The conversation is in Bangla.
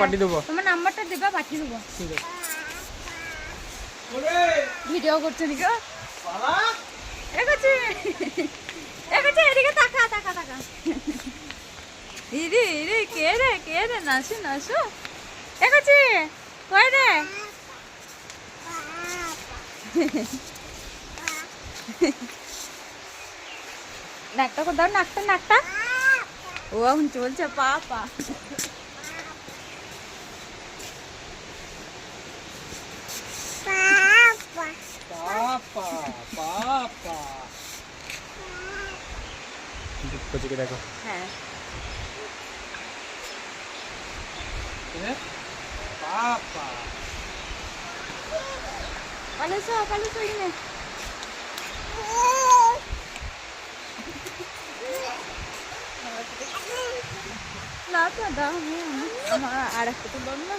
পাঠিয়ে দেবো। তোমার নাম্বারটা দেবা, পাঠিয়ে দেবো। ঠিক আছে। ভিডিও করছো নাকি? এগোচ্ছে এগোচ্ছে, এদিকে তাকা তাকা তাকা। ইরে ইরে, কে রে নাচু নাচু এগোচ্ছে, কই রে? নাকটা দাও, নাকটা। ও এখন চলছে পা। দেখো। হ্যাঁ পালেছো এখানে। না তো দাও, আমার আর একটা তো দাও না।